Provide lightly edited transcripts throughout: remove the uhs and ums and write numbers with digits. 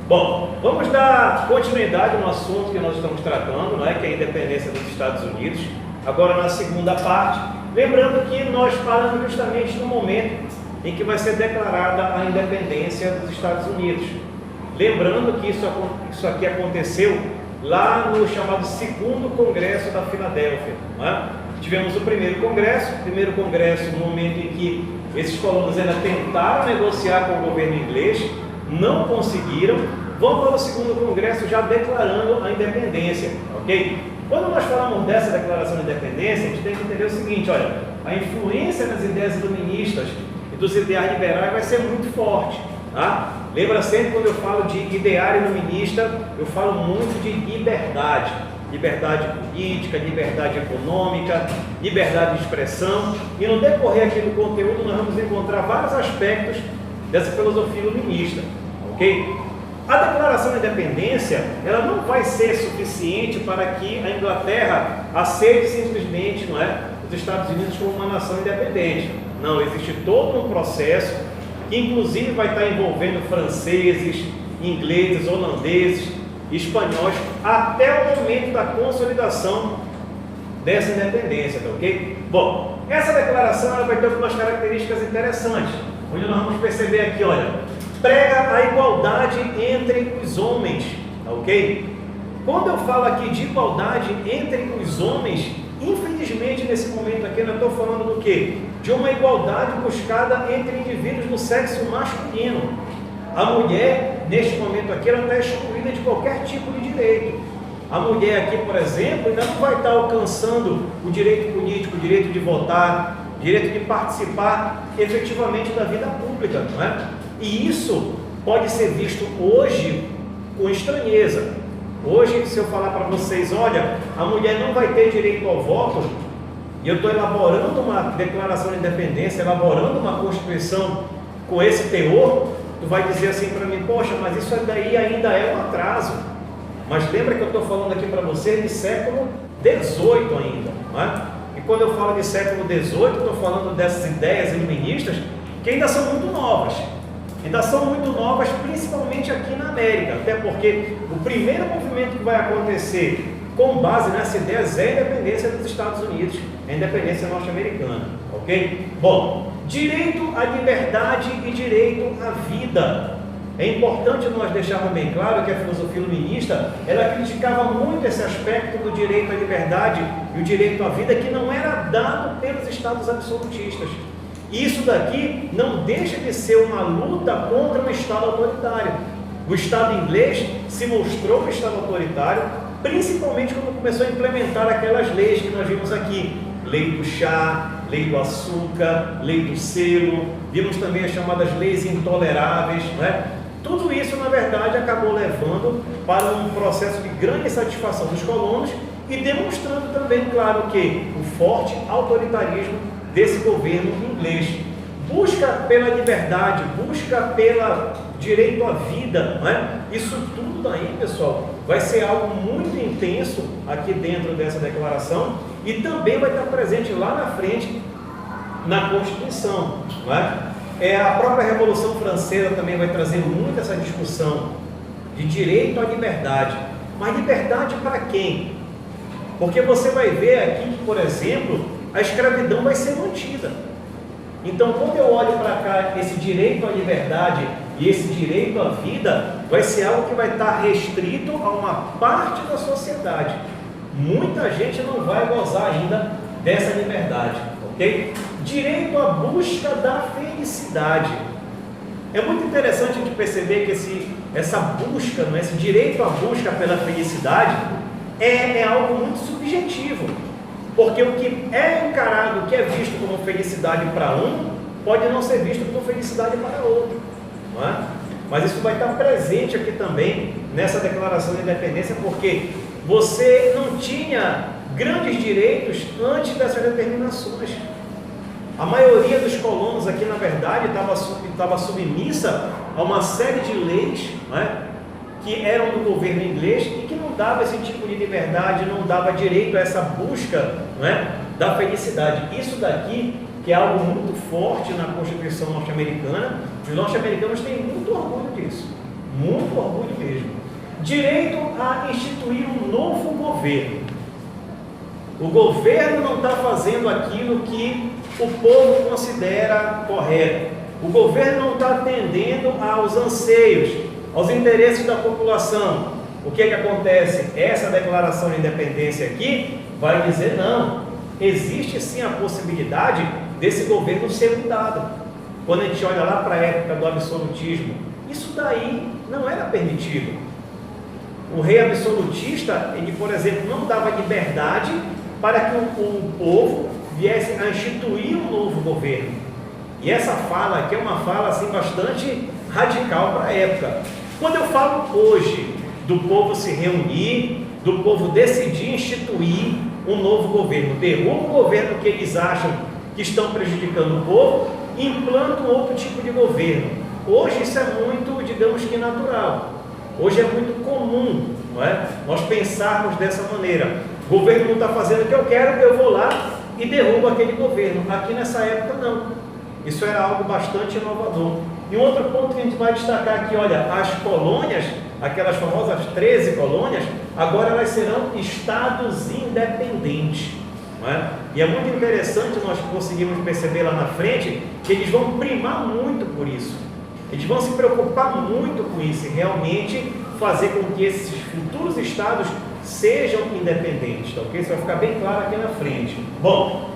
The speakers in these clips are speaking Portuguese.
Bom, vamos dar continuidade no assunto que nós estamos tratando, não é? Que é a independência dos Estados Unidos. Agora na segunda parte, lembrando que nós falamos justamente no momento em que vai ser declarada a independência dos Estados Unidos. Lembrando que isso aqui aconteceu lá no chamado segundo Congresso da Filadélfia, não é? Tivemos o primeiro congresso no momento em que esses colonos ainda tentaram negociar com o governo inglês, não conseguiram. Vamos para o segundo congresso já declarando a independência, ok? Quando nós falamos dessa declaração de independência, a gente tem que entender o seguinte, olha, a influência das ideias iluministas e dos ideais liberais vai ser muito forte, tá? Lembra sempre quando eu falo de ideário iluminista, eu falo muito de liberdade. Liberdade política, liberdade econômica, liberdade de expressão. E no decorrer aqui do conteúdo nós vamos encontrar vários aspectos dessa filosofia iluminista, ok? A declaração de independência, ela não vai ser suficiente para que a Inglaterra aceite simplesmente, não é, os Estados Unidos como uma nação independente. Não, existe todo um processo que inclusive vai estar envolvendo franceses, ingleses, holandeses, espanhóis, até o momento da consolidação dessa independência, tá ok? Bom, essa declaração ela vai ter algumas características interessantes, onde nós vamos perceber aqui, olha, prega a igualdade entre os homens, tá ok? Quando eu falo aqui de igualdade entre os homens, infelizmente nesse momento aqui eu estou falando do quê? De uma igualdade buscada entre indivíduos do sexo masculino. A mulher, neste momento aqui, ela está excluída de qualquer tipo de direito. A mulher aqui, por exemplo, ainda não vai estar alcançando o direito político, o direito de votar, o direito de participar efetivamente da vida pública, não é? E isso pode ser visto hoje com estranheza. Hoje, se eu falar para vocês, olha, a mulher não vai ter direito ao voto, e eu estou elaborando uma declaração de independência, elaborando uma Constituição com esse teor, tu vai dizer assim para mim, poxa, mas isso daí ainda é um atraso. Mas lembra que eu estou falando aqui para você de século XVIII ainda, não é? E quando eu falo de século XVIII, eu estou falando dessas ideias iluministas que ainda são muito novas. Ainda são muito novas, principalmente aqui na América, até porque o primeiro movimento que vai acontecer com base nessas ideias é a independência dos Estados Unidos, a independência norte-americana, ok? Bom, direito à liberdade e direito à vida. É importante nós deixarmos bem claro que a filosofia iluminista, ela criticava muito esse aspecto do direito à liberdade e o direito à vida que não era dado pelos estados absolutistas. Isso daqui não deixa de ser uma luta contra um estado autoritário. O estado inglês se mostrou um estado autoritário, principalmente quando começou a implementar aquelas leis que nós vimos aqui. Lei do chá, lei do açúcar, lei do selo, vimos também as chamadas leis intoleráveis, não é? Tudo isso, na verdade, acabou levando para um processo de grande satisfação dos colonos e demonstrando também, claro, que o forte autoritarismo desse governo inglês. Busca pela liberdade, busca pelo direito à vida, não é? Isso tudo daí, pessoal, vai ser algo muito intenso aqui dentro dessa declaração e também vai estar presente lá na frente na Constituição, não é? A própria Revolução Francesa também vai trazer muito essa discussão de direito à liberdade. Mas liberdade para quem? Porque você vai ver aqui que, por exemplo, a escravidão vai ser mantida. Então, quando eu olho para cá, esse direito à liberdade e esse direito à vida vai ser algo que vai estar restrito a uma parte da sociedade. Muita gente não vai gozar ainda dessa liberdade, ok? Direito à busca da felicidade. É muito interessante a gente perceber que essa busca, esse direito à busca pela felicidade é algo muito subjetivo. Porque o que é encarado, o que é visto como felicidade para um, pode não ser visto como felicidade para outro, não é? Mas isso vai estar presente aqui também nessa declaração de independência, porque você não tinha grandes direitos antes dessas determinações. A maioria dos colonos aqui, na verdade, estava submissa a uma série de leis, não é? Que eram do governo inglês e que não dava esse tipo de liberdade, não dava direito a essa busca, não é, da felicidade. Isso daqui, que é algo muito forte na Constituição norte-americana, os norte-americanos têm muito orgulho disso. muito orgulho mesmo. Direito a instituir um novo governo. O governo não está fazendo aquilo que o povo considera correto. O governo não está atendendo aos anseios, aos interesses da população. O que acontece? Essa declaração de independência aqui vai dizer não. Existe sim a possibilidade desse governo ser mudado. Quando a gente olha lá para a época do absolutismo, isso daí não era permitido. O rei absolutista, ele, por exemplo, não dava liberdade para que o povo viesse a instituir um novo governo. E essa fala aqui é uma fala assim, bastante radical para a época. Quando eu falo hoje do povo se reunir, do povo decidir instituir um novo governo, derruba o governo que eles acham que estão prejudicando o povo e implantam outro tipo de governo. Hoje isso é muito, digamos que natural. Hoje é muito comum, não é? Nós pensarmos dessa maneira. O governo não está fazendo o que eu quero, eu vou lá e derrubo aquele governo. Aqui nessa época não. Isso era algo bastante inovador. E um outro ponto que a gente vai destacar aqui, olha, as colônias, aquelas famosas 13 colônias, agora elas serão estados independentes. Não é? E é muito interessante nós conseguimos perceber lá na frente que eles vão primar muito por isso. Eles vão se preocupar muito com isso e realmente fazer com que esses futuros estados sejam independentes, tá ok? Isso vai ficar bem claro aqui na frente. Bom,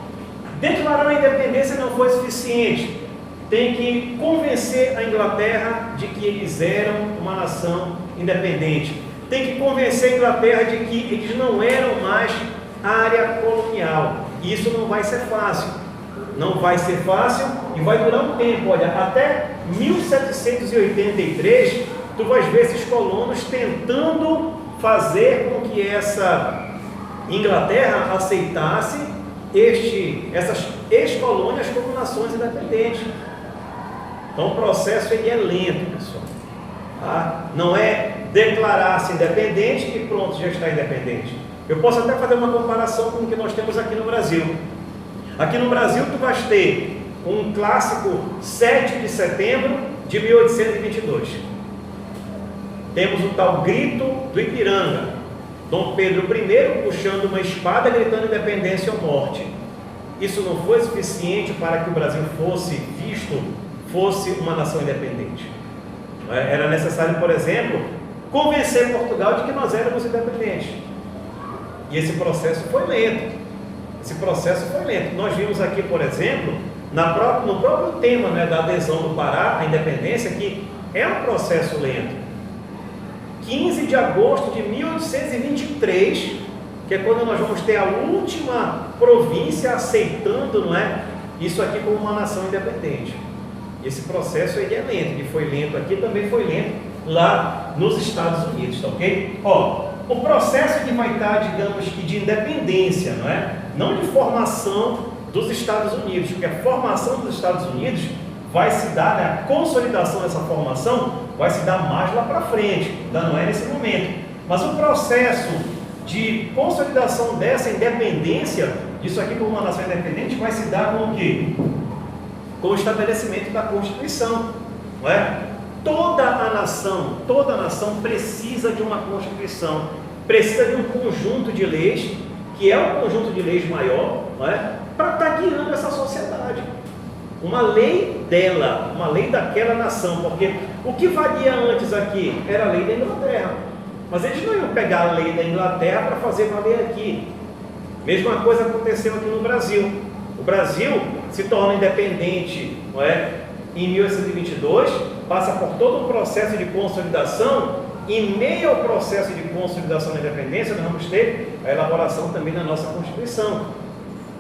declarar a independência não foi suficiente. Tem que convencer a Inglaterra de que eles eram uma nação independente. Tem que convencer a Inglaterra de que eles não eram mais área colonial. E isso não vai ser fácil. Não vai ser fácil e vai durar um tempo. Olha, até 1783, tu vais ver esses colonos tentando fazer com que essa Inglaterra aceitasse essas ex-colônias como nações independentes. Então o processo ele é lento, pessoal. Tá? Não é declarar-se independente e pronto, já está independente. Eu posso até fazer uma comparação com o que nós temos aqui no Brasil. Aqui no Brasil tu vais ter um clássico 7 de setembro de 1822. Temos o tal grito do Ipiranga. Dom Pedro I puxando uma espada gritando independência ou morte. Isso não foi suficiente para que o Brasil fosse uma nação independente. Era necessário, por exemplo, convencer Portugal de que nós éramos independentes. E esse processo foi lento. Nós vimos aqui, por exemplo, no próprio tema, né, da adesão do Pará à independência, que é um processo lento. 15 de agosto de 1823, que é quando nós vamos ter a última província aceitando, não é, isso aqui como uma nação independente. Esse processo ele é lento, ele foi lento aqui, também foi lento lá nos Estados Unidos, tá ok? O processo que vai estar, digamos que de independência, não é? Não de formação dos Estados Unidos, porque a formação dos Estados Unidos vai se dar, né, a consolidação dessa formação vai se dar mais lá para frente, ainda não é nesse momento. Mas o processo de consolidação dessa independência, disso aqui como uma nação independente, vai se dar com o quê? Com o estabelecimento da Constituição, não é? Toda a nação precisa de uma Constituição, precisa de um conjunto de leis, que é um conjunto de leis maior, não é? Para estar guiando essa sociedade. Uma lei dela, uma lei daquela nação, porque o que valia antes aqui era a lei da Inglaterra, mas eles não iam pegar a lei da Inglaterra para fazer valer aqui. Mesma coisa aconteceu aqui no Brasil. O Brasil se torna independente, não é? Em 1822, passa por todo um processo de consolidação. Em meio ao processo de consolidação da independência, nós vamos ter a elaboração também da nossa Constituição,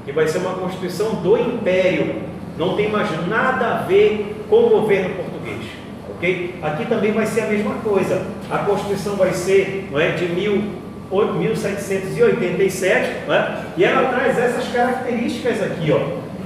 que vai ser uma Constituição do Império, não tem mais nada a ver com o governo português, ok? Aqui também vai ser a mesma coisa, a Constituição vai ser, não é, de 1787, não é? E ela traz essas características aqui, ó.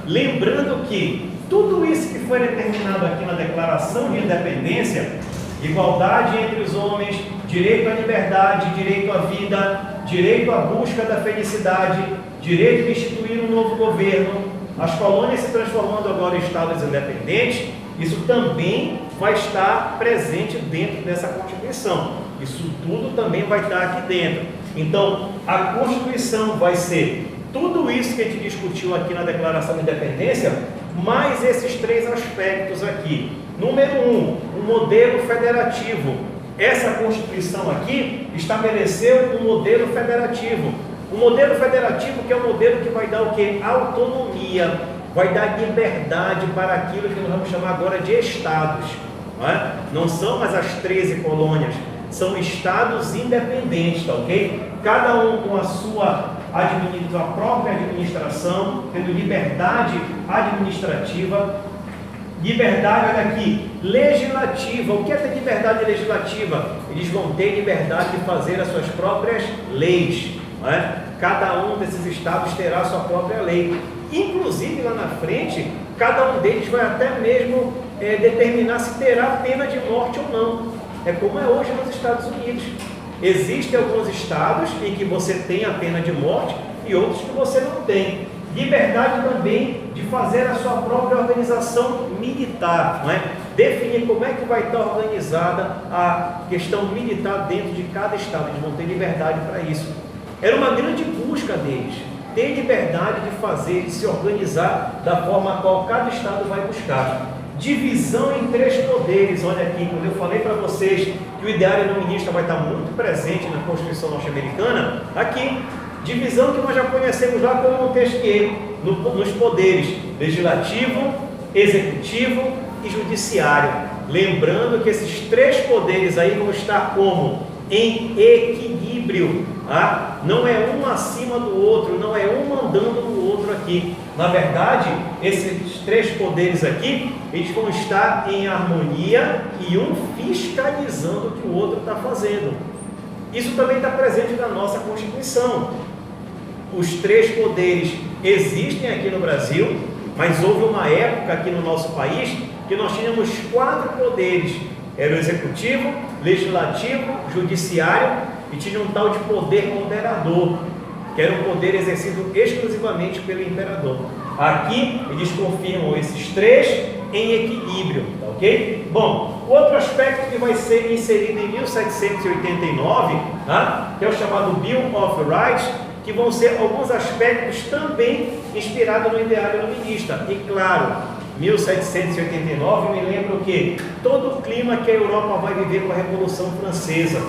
Lembrando que tudo isso que foi determinado aqui na Declaração de Independência, igualdade entre os homens, direito à liberdade, direito à vida, direito à busca da felicidade, direito de instituir um novo governo, as colônias se transformando agora em estados independentes, isso também vai estar presente dentro dessa Constituição. Isso tudo também vai estar aqui dentro. Então, a Constituição vai ser tudo isso que a gente discutiu aqui na Declaração de Independência, mais esses três aspectos aqui. Número 1, o modelo federativo. Essa Constituição aqui estabeleceu um modelo federativo. O modelo federativo que é o modelo que vai dar o quê? Autonomia, vai dar liberdade para aquilo que nós vamos chamar agora de estados. Não são mais as 13 colônias, são estados independentes, tá ok? Cada um com a sua própria administração, tendo liberdade administrativa, liberdade, olha aqui, legislativa. O que é ter liberdade legislativa? Eles vão ter liberdade de fazer as suas próprias leis, não é? Cada um desses estados terá a sua própria lei. Inclusive lá na frente, cada um deles vai até mesmo determinar se terá pena de morte ou não. É como é hoje nos Estados Unidos. Existem alguns estados em que você tem a pena de morte e outros que você não tem. Liberdade também de fazer a sua própria organização militar, não é? Definir como é que vai estar organizada a questão militar dentro de cada estado. Eles vão ter liberdade para isso. Era uma grande busca deles, ter liberdade de fazer, de se organizar da forma a qual cada estado vai buscar. Divisão em 3 poderes. Olha aqui, quando eu falei para vocês que o ideário iluminista vai estar muito presente na Constituição norte-americana, aqui, divisão que nós já conhecemos lá como Montesquieu, nos poderes legislativo, executivo e judiciário. Lembrando que esses 3 poderes aí vão estar como? Em equilíbrio. Não é um acima do outro, não é um mandando no outro aqui. Na verdade, esses 3 poderes aqui, eles vão estar em harmonia e um fiscalizando o que o outro está fazendo. Isso também está presente na nossa Constituição. Os 3 poderes existem aqui no Brasil, mas houve uma época aqui no nosso país que nós tínhamos 4 poderes. Era o executivo, legislativo, judiciário e tinha um tal de poder moderador, que era um poder exercido exclusivamente pelo imperador. Aqui eles confirmam esses 3 em equilíbrio, tá ok? Bom, outro aspecto que vai ser inserido em 1789, que é o chamado Bill of Rights, que vão ser alguns aspectos também inspirados no ideário iluminista. E claro, 1789 me lembra o quê? Todo o clima que a Europa vai viver com a Revolução Francesa.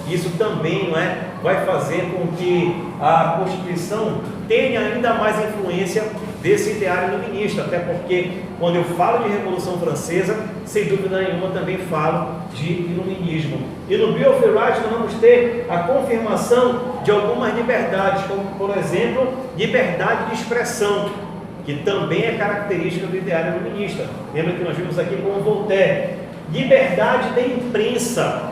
Isso também, não é, vai fazer com que a Constituição tenha ainda mais influência desse ideário iluminista, até porque quando eu falo de Revolução Francesa, sem dúvida nenhuma também falo de iluminismo. E no Bill of Rights nós vamos ter a confirmação de algumas liberdades, como por exemplo, liberdade de expressão, que também é característica do ideário iluminista. Lembra que nós vimos aqui com o Voltaire. Liberdade da imprensa.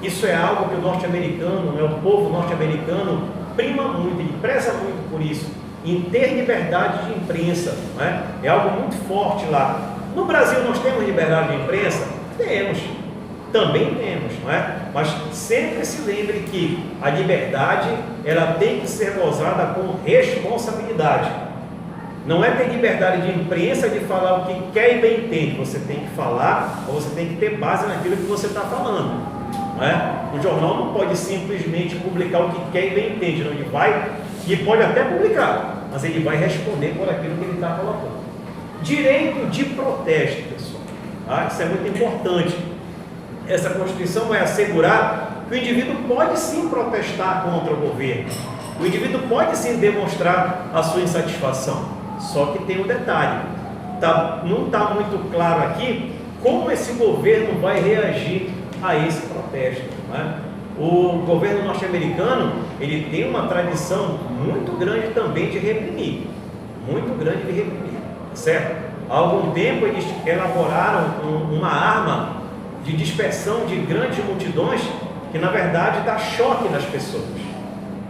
Isso é algo que o norte-americano, o povo norte-americano prima muito, ele preza muito por isso, em ter liberdade de imprensa, não é? É algo muito forte lá. No Brasil nós temos liberdade de imprensa? Temos, também temos, não é? Mas sempre se lembre que a liberdade, ela tem que ser gozada com responsabilidade. Não é ter liberdade de imprensa de falar o que quer e bem entende. Você tem que falar, ou você tem que ter base naquilo que você está falando, não é? O jornal não pode simplesmente publicar o que quer e bem entende, não. Ele vai, e pode até publicar, mas ele vai responder por aquilo que ele está colocando. Direito de protesto, pessoal, isso é muito importante. Essa Constituição vai assegurar que o indivíduo pode sim protestar contra o governo, o indivíduo pode sim demonstrar a sua insatisfação. Só que tem um detalhe, não está muito claro aqui como esse governo vai reagir a esse protesto, né? O governo norte-americano, ele tem uma tradição muito grande também de reprimir, certo? Há algum tempo eles elaboraram uma arma de dispersão de grandes multidões que na verdade dá choque nas pessoas.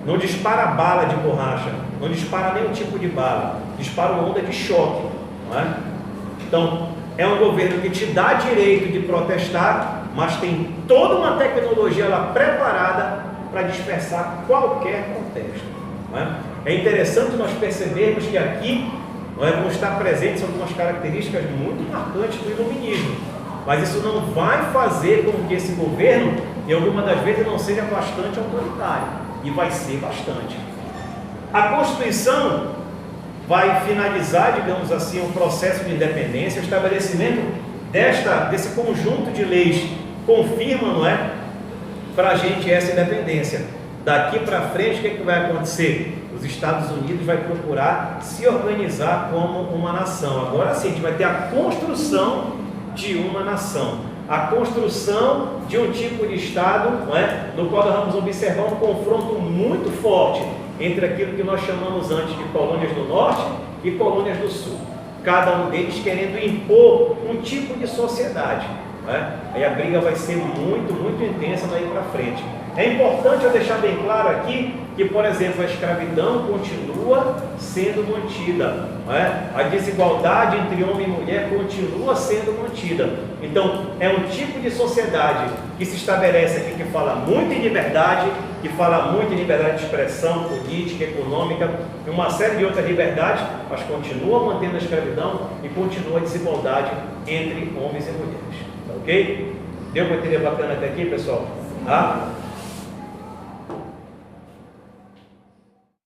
Não dispara bala de borracha, não dispara nenhum tipo de bala, dispara uma onda de choque, não é? Então, é um governo que te dá direito de protestar, mas tem toda uma tecnologia lá preparada para dispersar qualquer protesto, não é? É interessante nós percebermos que aqui vão estar presentes algumas características muito marcantes do iluminismo. mas isso não vai fazer com que esse governo, em alguma das vezes, não seja bastante autoritário, e vai ser bastante. A Constituição vai finalizar, digamos assim, um processo de independência. O estabelecimento desse conjunto de leis confirma, não é, para a gente essa independência. Daqui para frente, o que vai acontecer? Os Estados Unidos vai procurar se organizar como uma nação. Agora sim, a gente vai ter a construção de uma nação, a construção de um tipo de Estado, não é, no qual nós vamos observar um confronto muito forte entre aquilo que nós chamamos antes de colônias do Norte e colônias do Sul, cada um deles querendo impor um tipo de sociedade, não é? Aí a briga vai ser muito, muito intensa daí para frente. É importante eu deixar bem claro aqui que, por exemplo, a escravidão continua sendo mantida, não é? A desigualdade entre homem e mulher continua sendo mantida. Então, é um tipo de sociedade que se estabelece aqui, que fala muito em liberdade, que fala muito em liberdade de expressão, política, econômica, e uma série de outras liberdades, mas continua mantendo a escravidão e continua a desigualdade entre homens e mulheres. Tá ok? Deu para entender bacana até aqui, pessoal? Ah?